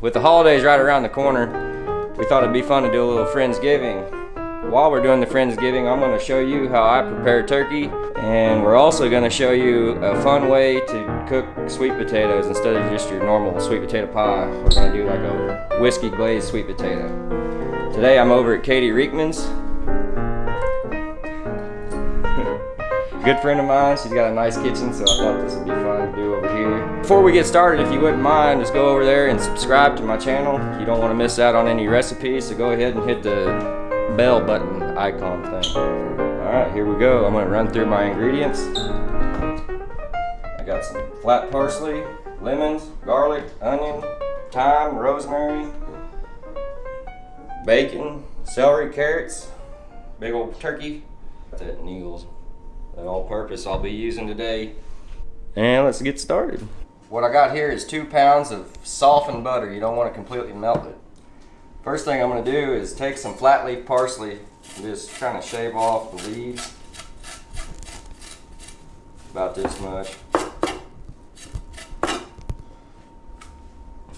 With the holidays right around the corner, we thought it'd be fun to do a little Friendsgiving. While we're doing the Friendsgiving, I'm going to show you how I prepare turkey, and we're also going to show you a fun way to cook sweet potatoes instead of just your normal sweet potato pie. We're going to do like a whiskey glazed sweet potato. Today I'm over at Katie Riekman's. Good friend of mine, she's got a nice kitchen, so I thought this would be fun to do over here. Before we get started, if you wouldn't mind, just go over there and subscribe to my channel. You don't want to miss out on any recipes, so go ahead and hit the bell button icon thing. Alright, here we go. I'm going to run through my ingredients. I got some flat parsley, lemons, garlic, onion, thyme, rosemary, bacon, celery, carrots, big old turkey. That's at Neale's. That all-purpose I'll be using today. And let's get started. What I got here is 2 pounds of softened butter. You don't want to completely melt it. First thing I'm going to do is take some flat leaf parsley and just kind of shave off the leaves. About this much.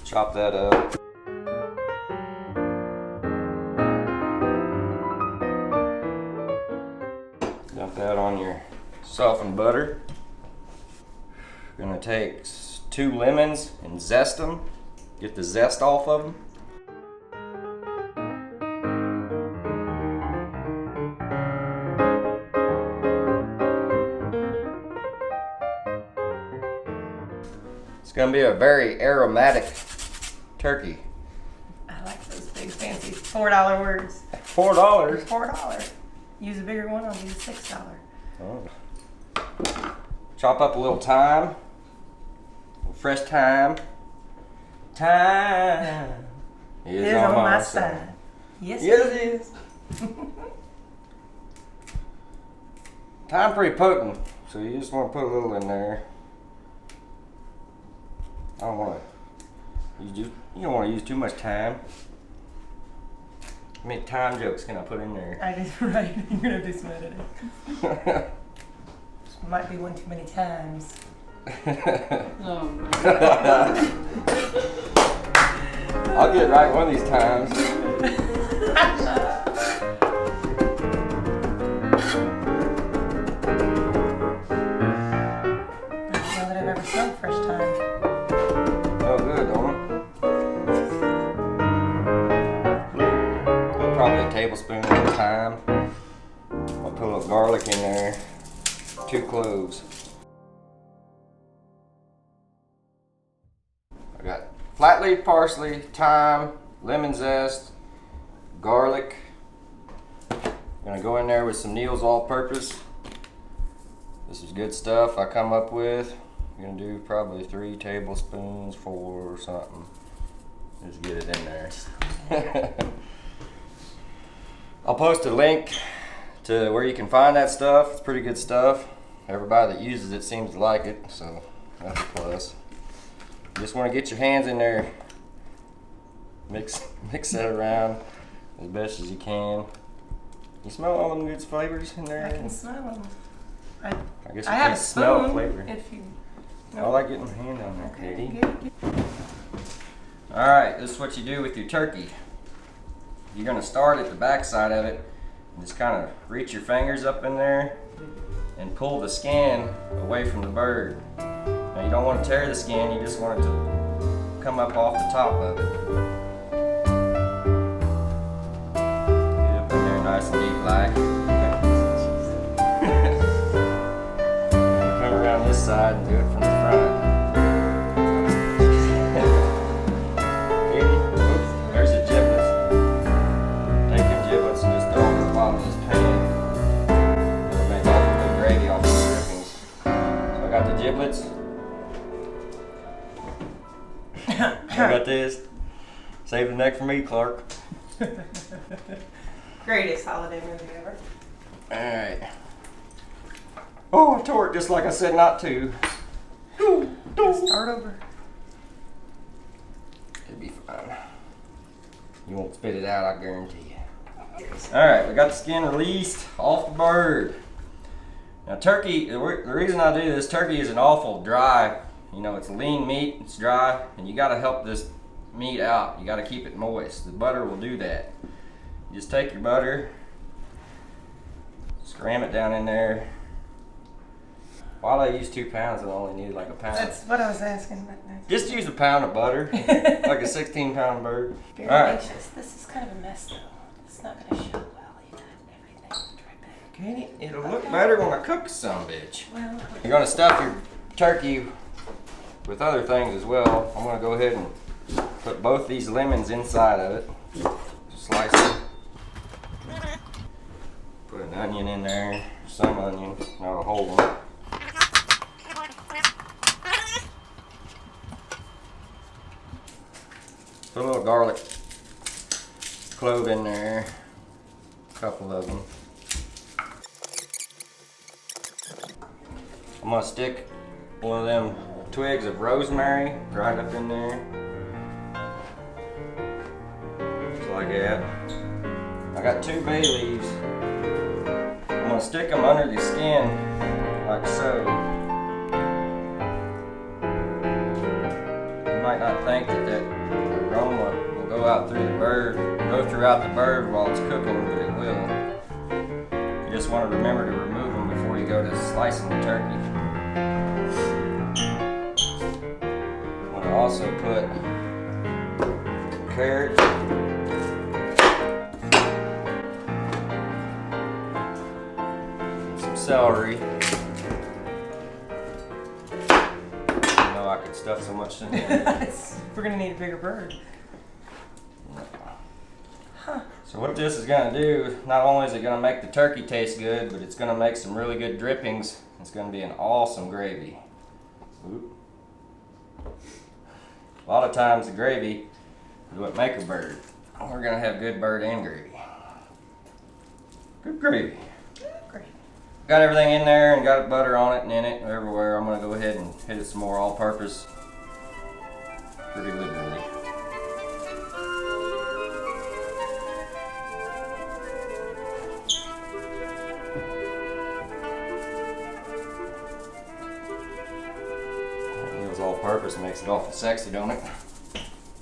Chop that up. Dump that on your softened butter. We're going to take 2 lemons and zest them. Get the zest off of them. It's going to be a very aromatic turkey. I like those big fancy $4 words. $4? $4. Use a bigger one, I'll use $6. Oh. Chop up a little thyme. Fresh thyme. Thyme is on my side. Yes, it is. Thyme pretty potent, so you just want to put a little in there. I don't want to. You don't want to use too much thyme. How many thyme jokes can I put in there? I just right. You're gonna do some editing. Might be one too many times. Oh, I'll get it right one of these times. I don't know that I've ever smelled fresh thyme. Oh, good, don't it? Probably a tablespoon of thyme. I'll put a little garlic in there. 2 cloves. I got flat leaf parsley, thyme, lemon zest, garlic. I'm gonna go in there with some Neale's all-purpose. This is good stuff I come up with. I'm gonna do probably 3 tablespoons, 4 or something. Just get it in there. I'll post a link to where you can find that stuff. It's pretty good stuff. Everybody that uses it seems to like it, so that's a plus. You just want to get your hands in there, mix that around as best as you can. You smell all them good flavors in there? I can smell them. I guess you I have can't a smell spoon. flavor. If you. I like getting my hand on there, Okay. Katie. Alright, this is what you do with your turkey. You're going to start at the back side of it and just kind of reach your fingers up in there and pull the skin away from the bird. Now you don't want to tear the skin, you just want it to come up off the top of it. Get up in there nice and deep like. Come around this side and do it from the front. There's the giblets. Take them giblets and just throw them in the bottom of this pan. It'll make all the good gravy off the drippings. So I got the giblets. I got this. Save the neck for me, Clark. Greatest holiday movie ever. Alright. Oh, I tore it just like I said not to. Start over. It'll be fine. You won't spit it out, I guarantee you. Alright, we got the skin released off the bird. Now turkey, the reason I do this, turkey is an awful dry, you know, it's lean meat, it's dry, and you gotta help this meat out. You got to keep it moist. The butter will do that. You just take your butter, scram it down in there. While I use 2 pounds, I only need like a pound. That's what I was asking. Just use a pound of butter, like a 16-pound bird. Very All right. anxious. This is kind of a mess though. It's not going to show well. You got everything dripping. Katie, it'll look better when I cook some bitch. Well, You're gonna stuff your turkey with other things as well. I'm gonna go ahead and put both these lemons inside of it. Just slice them. Put an onion in there, some onion, not a whole one. Put a little garlic clove in there, a couple of them. I'm gonna stick one of them twigs of rosemary right up in there. Just like that. I got 2 bay leaves. I'm gonna stick them under the skin like so. You might not think that aroma will go out through the bird, go throughout the bird while it's cooking, but it will. You just want to remember to remove them before you go to slicing the turkey. I'm going to also put carrots, some celery. I could stuff so much in there. we're going to need a bigger bird. Huh. So what this is going to do, not only is it going to make the turkey taste good, but it's going to make some really good drippings. It's going to be an awesome gravy. Oop. A lot of times the gravy is what make a bird. We're going to have good bird and gravy. Good gravy. Great. Got everything in there and got butter on it and in it and everywhere. I'm going to go ahead and hit it some more all-purpose pretty liberally. Neale's all-purpose makes it awful sexy, don't it?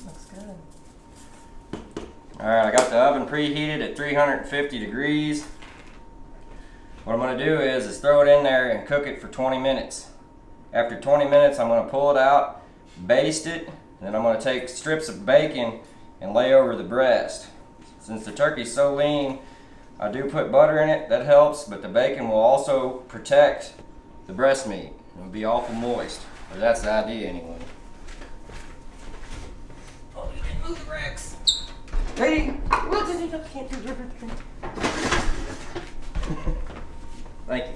Looks good. Alright, I got the oven preheated at 350 degrees. What I'm going to do is throw it in there and cook it for 20 minutes. After 20 minutes, I'm going to pull it out, baste it, and then I'm going to take strips of bacon and lay over the breast. Since the turkey's so lean, I do put butter in it, that helps, but the bacon will also protect the breast meat. It'll be awful moist, or that's the idea anyway. Oh, you didn't move the bricks. Hey! What did you do? Can't do everything. Thank you.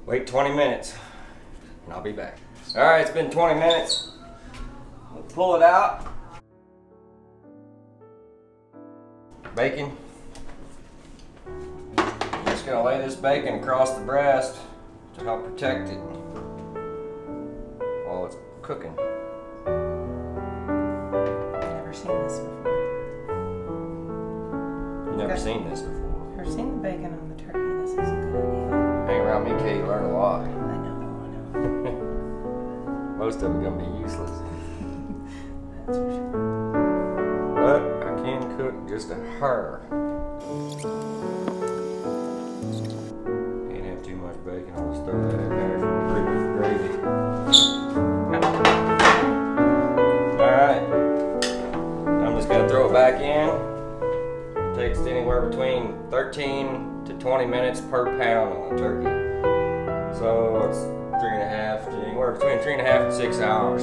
Wait 20 minutes and I'll be back. Alright, it's been 20 minutes. We'll pull it out. Bacon. I'm just going to lay this bacon across the breast to help protect it while it's cooking. Never seen this before. Never seen this before. Never seen the bacon on the turkey. This is a good idea. Hang around me, Kate, you learn a lot. I know. Most of them gonna be useless. That's for sure. But I can cook just a hair. Can't have too much bacon. I'll just throw that in there for pretty gravy. Alright. I'm just gonna throw it back in. It takes anywhere between 13 to 20 minutes per pound on a turkey. So it's 3.5 to anywhere between 3.5 and 6 hours.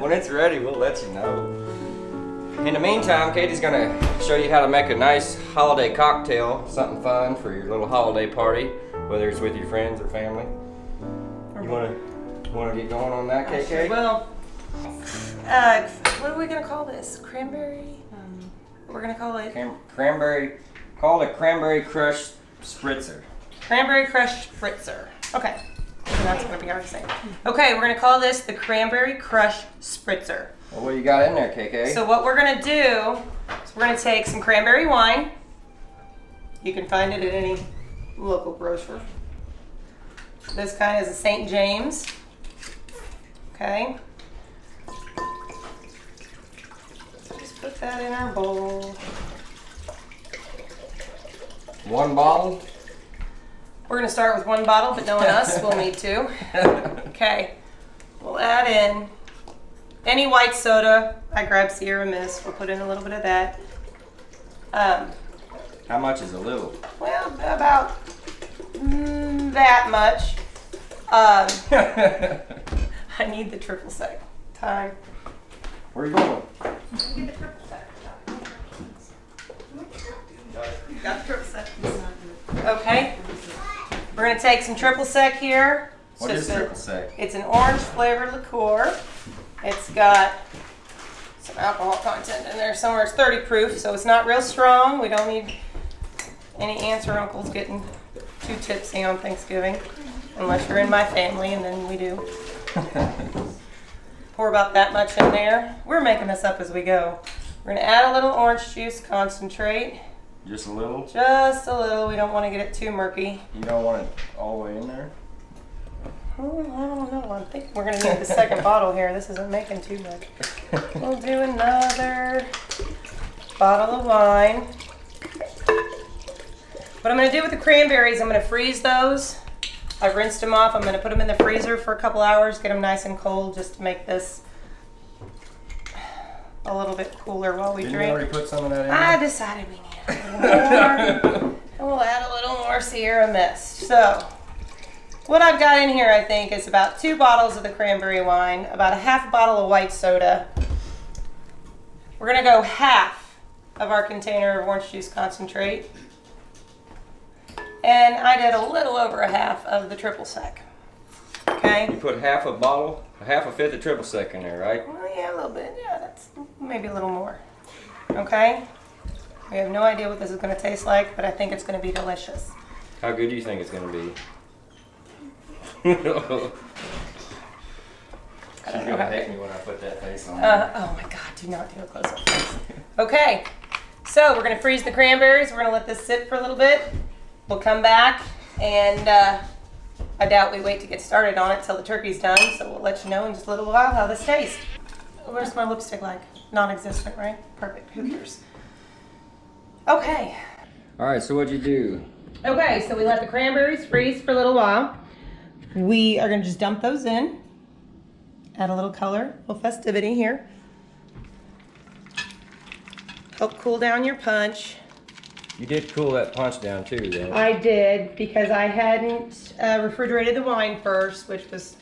When it's ready, we'll let you know. In the meantime, Katie's gonna show you how to make a nice holiday cocktail, something fun for your little holiday party, whether it's with your friends or family. You wanna get going on that, KK? Well, what are we gonna call this? Cranberry? We're gonna call it Cranberry. Call it Cranberry Crush Spritzer. Cranberry Crush Spritzer. Okay. So that's gonna be hard to say. Okay, we're gonna call this the Cranberry Crush Spritzer. Well, what do you got in there, KK? So what we're gonna do is we're gonna take some cranberry wine. You can find it at any local grocer. This kind is a St. James. Okay. Just put that in our bowl. 1 bottle? We're gonna start with 1 bottle, but knowing us, we'll need 2. Okay. We'll add in any white soda. I grabbed Sierra Mist. We'll put in a little bit of that. How much is a little? Well, about that much. I need the triple sec. Time. Where are you going? Get the triple sec. Got the triple sec. Okay. We're gonna take some triple sec here. What is triple sec? It's an orange flavored liqueur. It's got some alcohol content in there somewhere. It's 30 proof, so it's not real strong. We don't need any aunts or uncles getting too tipsy on Thanksgiving, unless you're in my family, and then we do. Pour about that much in there. We're making this up as we go. We're gonna add a little orange juice concentrate. Just a little? Just a little. We don't want to get it too murky. You don't want it all the way in there? Oh, I don't know. I think we're going to need the second bottle here. This isn't making too much. We'll do another bottle of wine. What I'm going to do with the cranberries, I'm going to freeze those. I've rinsed them off. I'm going to put them in the freezer for a couple hours, get them nice and cold just to make this a little bit cooler while we Didn't drink. you already put some of that in I there? decided we needed a little more. And we'll add a little more Sierra Mist. So, what I've got in here, I think, is about 2 bottles of the cranberry wine, about a half bottle of white soda. We're gonna go half of our container of orange juice concentrate. And I did a little over a half of the triple sec. Okay? You put half a bottle, half a fifth of triple sec in there, right? Well, yeah, a little bit. Yeah, that's maybe a little more. Okay? We have no idea what this is gonna taste like, but I think it's gonna be delicious. How good do you think it's going to be? She's I don't know going how to hate good. me when I put that face on. Oh my God, do not do a close-up face. Okay, so we're gonna freeze the cranberries. We're gonna let this sit for a little bit. We'll come back, and I doubt we wait to get started on it till the turkey's done, so we'll let you know in just a little while how this tastes. Where's my lipstick like? Non-existent, right? Perfect, who cares? Okay. All right, so what'd you do? Okay, so we let the cranberries freeze for a little while. We are gonna just dump those in. Add a little color, a little festivity here. Help cool down your punch. You did cool that punch down too, though. I did, because I hadn't refrigerated the wine first, which was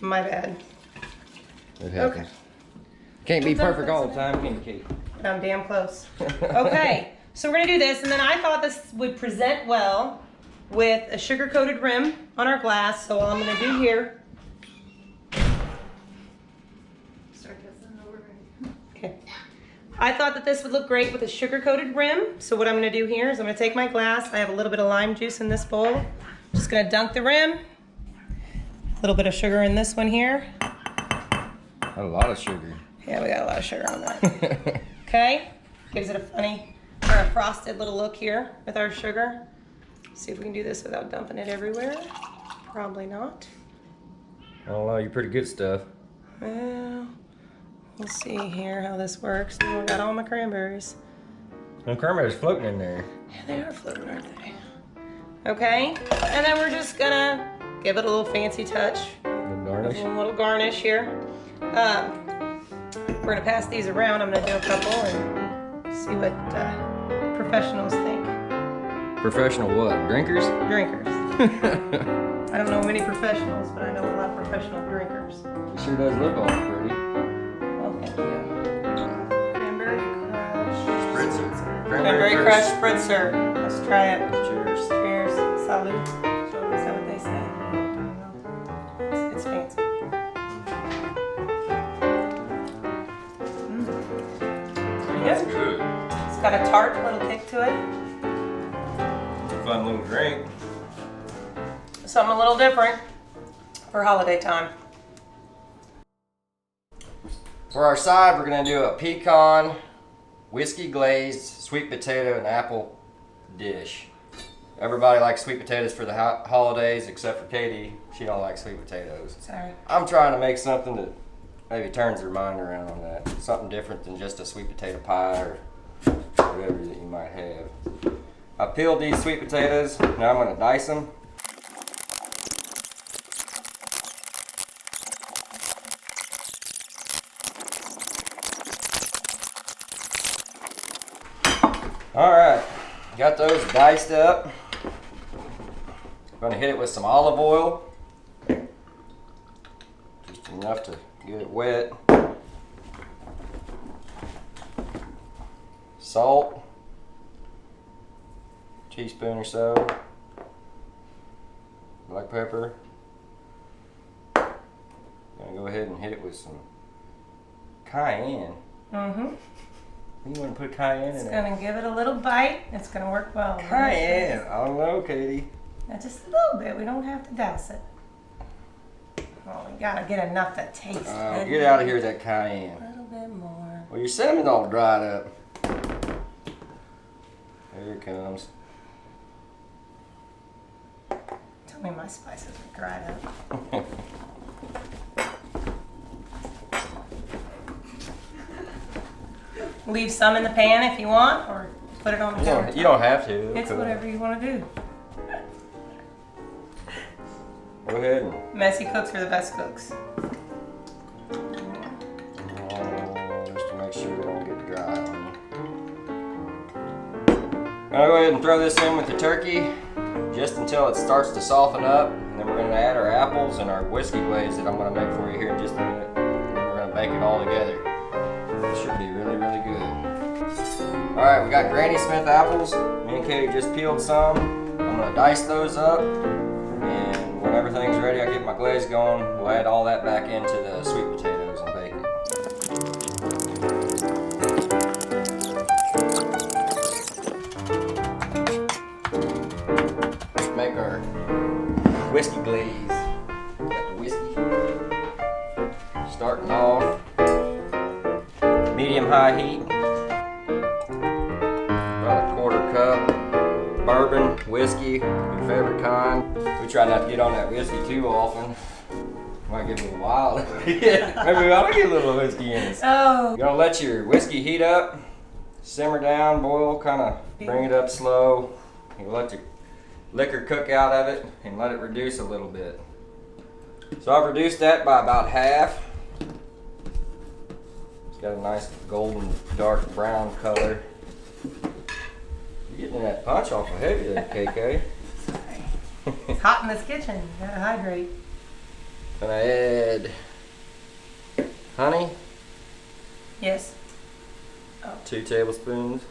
my bad. It happens. Can't be perfect all the time, can you, Kate? But I'm damn close. Okay, so we're gonna do this, and then I thought this would present well with a sugar-coated rim on our glass, so all I'm gonna do here. Okay. I thought that this would look great with a sugar-coated rim, so what I'm gonna do here is I'm gonna take my glass, I have a little bit of lime juice in this bowl, just gonna dunk the rim, a little bit of sugar in this one here. A lot of sugar. Yeah, we got a lot of sugar on that. Okay, gives it a funny, or a frosted little look here with our sugar. See if we can do this without dumping it everywhere. Probably not. I don't know, you're pretty good stuff. Well, we'll see here how this works. I got all my cranberries. And cranberries floating in there. Yeah, they are floating, aren't they? Okay, and then we're just gonna give it a little fancy touch. The garnish. A little garnish here. We're gonna pass these around. I'm gonna do a couple and see what professionals think. Professional what? Drinkers? Drinkers. I don't know many professionals, but I know a lot of professional drinkers. It sure does look all pretty. Well, thank you. Cranberry crush. Spritzer. Cranberry crush spritzer. Let's try it. Cheers. Cheers. Salud. Is that what they say? It's fancy. That's good. It's got a tart little kick to it. Fun little drink. Something a little different for holiday time. For our side, we're gonna do a pecan, whiskey glazed, sweet potato, and apple dish. Everybody likes sweet potatoes for the holidays except for Katie. She don't like sweet potatoes. Sorry. I'm trying to make something that maybe turns her mind around on that. Something different than just a sweet potato pie or whatever that you might have. I peeled these sweet potatoes. Now I'm going to dice them. Alright, got those diced up. I'm going to hit it with some olive oil. Just enough to get it wet. Salt. Teaspoon or so. Black pepper. Gonna go ahead and hit it with some cayenne. Mm-hmm. You want to put cayenne in It's there? gonna give it a little bite. It's gonna work well. Cayenne. I don't know, Katie. Now, just a little bit. We don't have to douse it. Oh, we gotta get enough to taste. Get out of here with that cayenne. A little bit more. Well, your cinnamon's all dried up. There it comes. Tell me my spices are dried up. Leave some in the pan if you want, or put it on the counter. You don't have to. It's whatever you want to do. Go ahead and Messy cooks are the best cooks. just to make sure it don't get dry on you. I'll go ahead and throw this in with the turkey just until it starts to soften up, and then we're going to add our apples and our whiskey glaze that I'm going to make for you here in just a minute, and then we're going to bake it all together. It should be really, really good. Alright, we got Granny Smith apples. Me and Katie just peeled some. I'm going to dice those up, and when everything's ready, I get my glaze going. We'll add all that back into the sweet potatoes and bake it. Make our whiskey glaze. Got the whiskey. Starting off medium-high heat. About a quarter cup bourbon, whiskey, your favorite kind. We try not to get on that whiskey too often. Might get a little wild. Maybe we ought to get a little whiskey in it. Oh. You're gonna let your whiskey heat up, simmer down, boil, kind of bring it up slow. You let your liquor cook out of it and let it reduce a little bit. So I've reduced that by about half. It's got a nice golden dark brown color. You're getting that punch awful heavy there, KK. Sorry. It's hot in this kitchen. You gotta hydrate. Gonna add honey, Yes. Oh. 2 tablespoons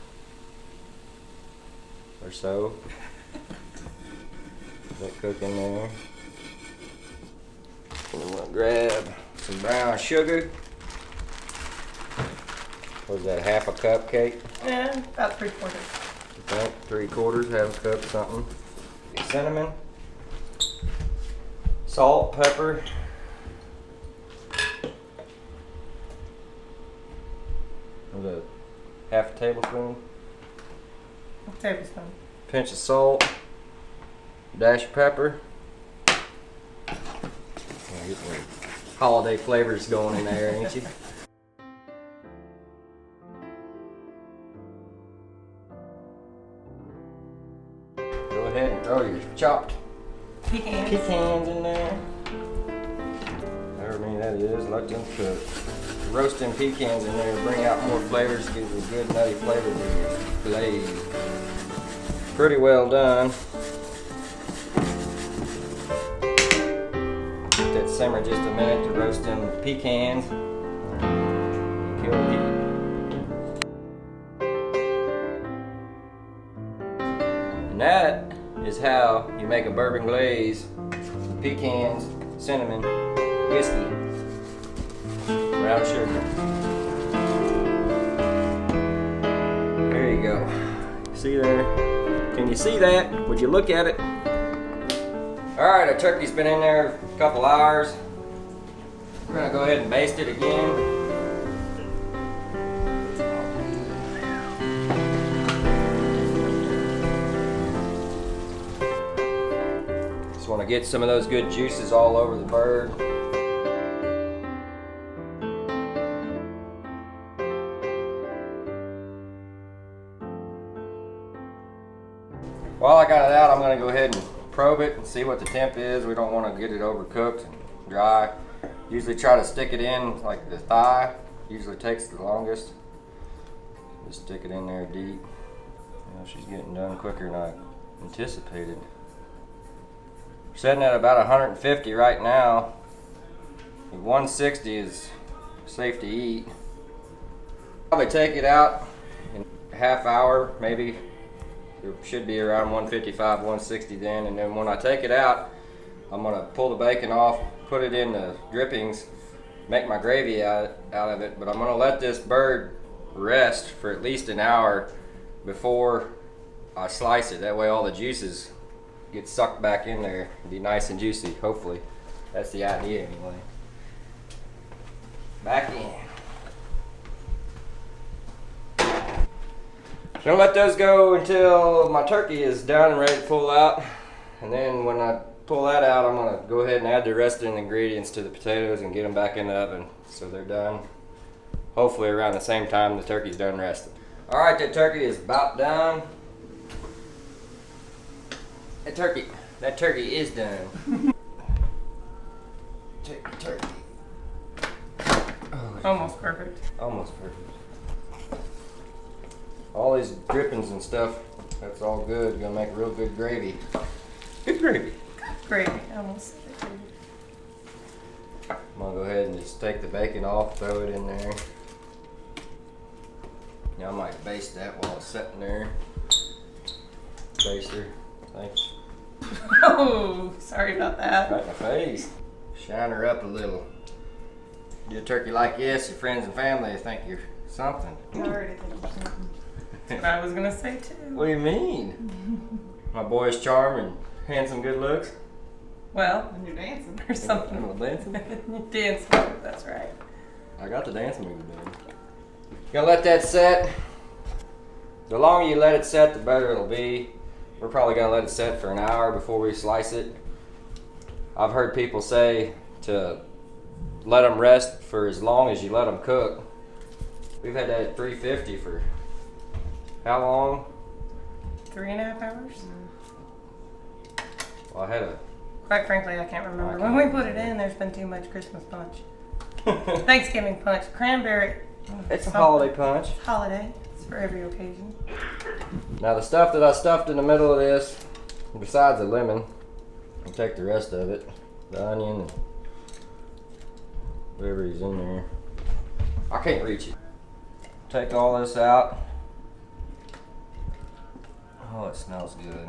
or so. Let that cook in there. And I'm gonna grab some brown sugar. What is that, half a cup, Kate? Yeah, about 3/4. Okay, 3/4, half a cup, something. Cinnamon, salt, pepper. With a half a tablespoon. A tablespoon. Pinch of salt, dash of pepper. Get the holiday flavors going in there, ain't you? Go ahead and throw your chopped pecans in there. However many that is, let them cook. Roasting pecans in there to bring out more flavors, gives a good nutty flavor to your glaze. Pretty well done. Let that simmer just a minute to roast them pecans. Kill the heat. And that is how you make a bourbon glaze with pecans, cinnamon, whiskey, brown sugar. There you go. See there? Can you see that? Would you look at it? Alright, our turkey's been in there a couple hours. We're gonna go ahead and baste it again. want to get some of those good juices all over the bird. While I got it out, I'm going to go ahead and probe it and see what the temp is. We don't want to get it overcooked and dry. Usually try to stick it in like the thigh. Usually takes the longest. Just stick it in there deep. You know, she's getting done quicker than I anticipated. We're sitting at about 150 right now. 160 is safe to eat. Probably take it out in a half hour, maybe. It should be around 155, 160 then, and then when I take it out, I'm gonna pull the bacon off, put it in the drippings, make my gravy out of it, but I'm gonna let this bird rest for at least an hour before I slice it. That way all the juices get sucked back in there and be nice and juicy, hopefully. That's the idea anyway. Back in. I'm gonna let those go until my turkey is done and ready to pull out. And then when I pull that out, I'm gonna go ahead and add the rest of the ingredients to the potatoes and get them back in the oven so they're done. Hopefully around the same time the turkey's done resting. All right, that turkey is about done. That turkey is done. Take the turkey. Oh, Almost perfect. almost perfect. All these drippings and stuff, that's all good. Gonna make real good gravy. Good gravy. Great. Almost. I'm gonna go ahead and just take the bacon off, throw it in there. Now I might baste that while it's sitting there. Baster. Thanks. Oh, sorry about that. Right in the face. Shine her up a little. Do a turkey like this, your friends and family think you're something. I already think I'm something. That's what I was gonna say too. What do you mean? My boy's charm and handsome good looks. Well, And you're dancing. or something. I'm dancing. Dance. That's right. I got the dance move done. Gonna let that set. The longer you let it set, the better it'll be. We're probably gonna let it set for an hour before we slice it. I've heard people say to let them rest for as long as you let them cook. We've had that at 350 for how long? 3.5 hours. Well, I had a Quite frankly, I can't remember. I When can't we put it in, there's been too much Christmas punch. Thanksgiving punch. Cranberry. It's a something. holiday punch. Holiday. It's for every occasion. Now the stuff that I stuffed in the middle of this, besides the lemon, I'll take the rest of it, the onion and whatever is in there. I can't reach it. Take all this out. Oh, it smells good.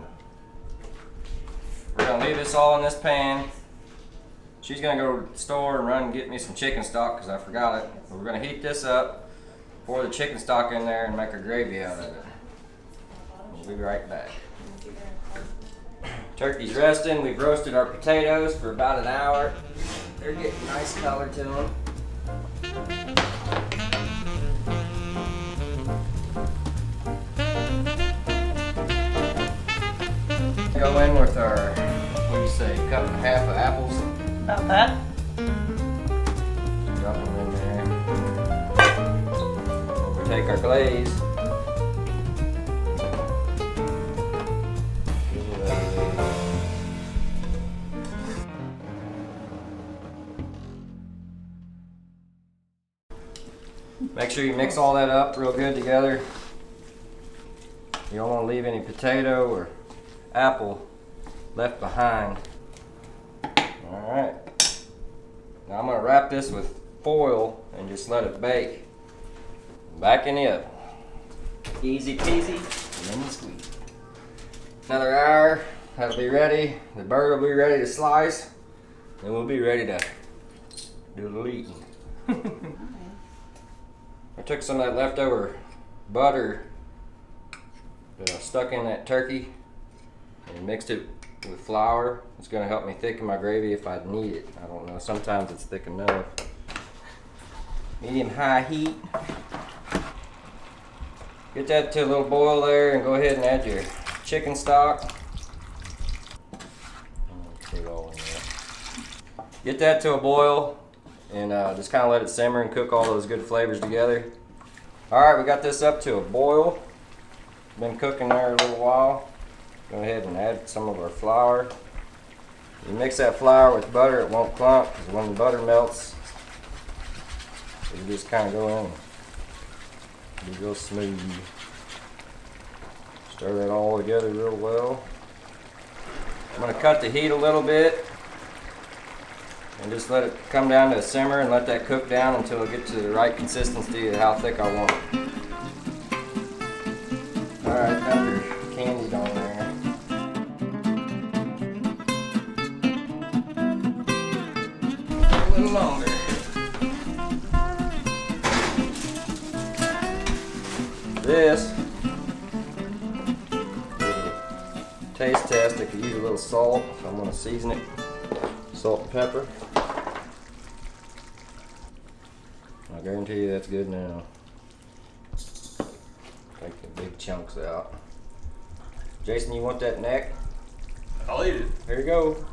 We're gonna leave this all in this pan. She's gonna go to the store and run and get me some chicken stock because I forgot it. But we're gonna heat this up, pour the chicken stock in there and make a gravy out of it. We'll be right back. Turkey's resting. We've roasted our potatoes for about an hour. They're getting nice color to them. Go in with our, what do you say, cup and a half of apples. About that. Drop them in there. We take our glaze. Make sure you mix all that up real good together. You don't want to leave any potato or apple left behind. Alright. Now I'm going to wrap this with foil and just let it bake. Back in the oven. Easy peasy, lemon squeeze. Another hour, that'll be ready. The bird will be ready to slice. And we'll be ready to do a little eating. I took some of that leftover butter that I stuck in that turkey and mixed it with flour. It's going to help me thicken my gravy if I need it. I don't know, sometimes it's thick enough. Medium-high heat. Get that to a little boil there and go ahead and add your chicken stock. Okay. Get that to a boil and just kind of let it simmer and cook all those good flavors together. Alright, we got this up to a boil. Been cooking there a little while. Go ahead and add some of our flour. You mix that flour with butter, it won't clump, because when the butter melts, you just kind of go in and be real smooth. Stir that all together real well. I'm going to cut the heat a little bit and just let it come down to a simmer and let that cook down until it gets to the right consistency of how thick I want it. Alright, got your candied on there. A little longer. This taste test, I could use a little salt, so I'm going to season it. Salt and pepper. I guarantee you that's good now. Take the big chunks out. Jason, you want that neck? I'll eat it. Here you go.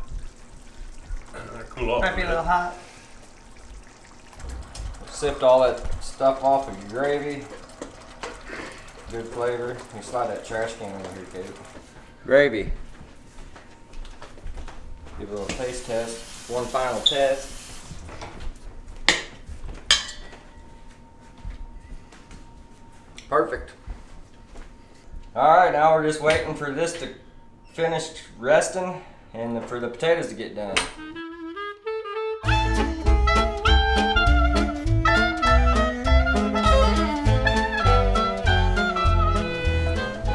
Cool off. Might be a little hot. Sift all that stuff off of your gravy. Good flavor. You slide that trash can over here, Kate. Gravy. Give it a little taste test. One final test. Perfect. Alright, now we're just waiting for this to finish resting and for the potatoes to get done.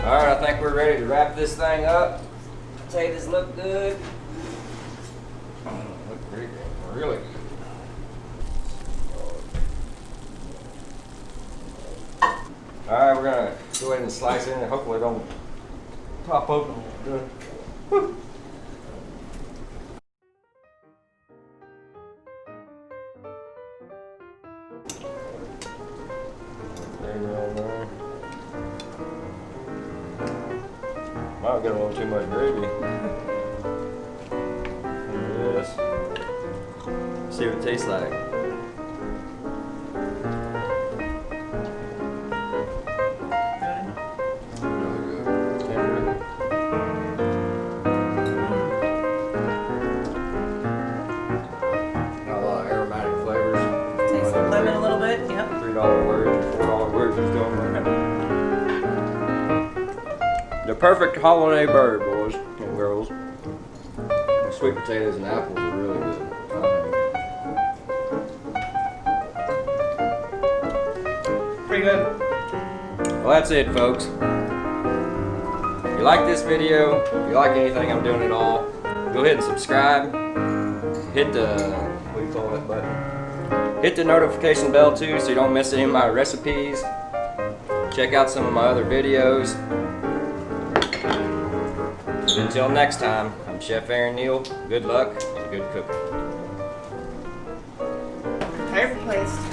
Alright, I think we're ready to wrap this thing up. Potatoes look good. Look pretty good. Really good. Alright, we're gonna go ahead and slice in and hopefully it don't pop open. Woo. There you go, there. Might get a little too much gravy. Yes. See what it tastes like. The perfect holiday bird, boys and girls. The sweet potatoes and apples are really good. Pretty good. Well, that's it, folks. If you like this video, if you like anything I'm doing at all, go ahead and subscribe. Hit the, what do you call that button? Hit the notification bell too so you don't miss any of my recipes. Check out some of my other videos. Until next time, I'm Chef Aaron Neale. Good luck and good cooking. Favorite place.